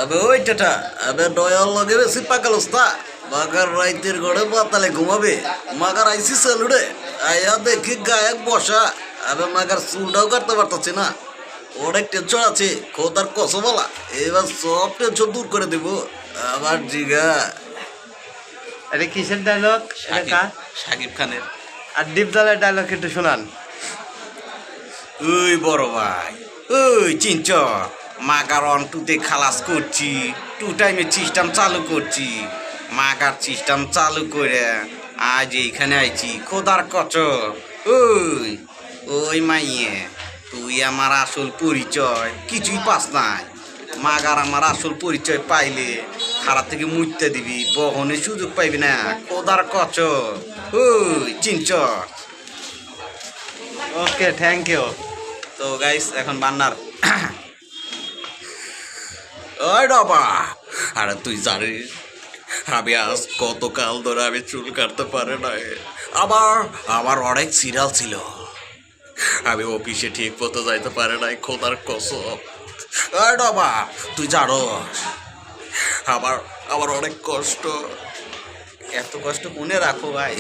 আবে ওইটা আবে দয়াল লগে বেশি পাকাল ওস্তা মাগার রাইতের ঘরে বাতালে ঘুমাবে মাগার আইসি সেলুড়ে আয়া দেখি গায়ক বসা আবে মাগার চুলটাও কাটতে পারতাছি না অনেক টেনশন আছে খোদার কসম বলা এবার সব টেনশন দূর করে দেব আবার জিগা এটা কিসের ডায়লগ? এটা কার? সাকিব খানের। আর ডিপজলের ডায়লগ একটু শোনান। ওই বড় ভাই ওই চিনচ মাগার অন টুতে খালাস করছি টু টাইমের সিস্টেম চালু করছি মাগার সিস্টেম চালু করে আজ এইখানে আইছি খোদার কচ ওই ওই মাইয়ে তুই আমার আসল পরিচয় কিছুই পাস নাই মাগার আমার আসল পরিচয় পাইলে খারাপ থেকে মুইতে দিবি বহনের সুযোগ পাইবি না খোদার কচ ওই চিনচ। ওকে, থ্যাংক ইউ। তো গাইস এখন বান্নার ওই বাবা আরে তুই জানিস আমি আজ কতকাল ধরে আমি চুল কাটতে পারে না আমার অনেক সিরিয়াল ছিল আমি অফিসে ঠিক মতো যাইতে পারে নাই খোদার কসম। ওই বাবা তুই জানোস আমার আমার অনেক কষ্ট এত কষ্ট মনে রাখো ভাই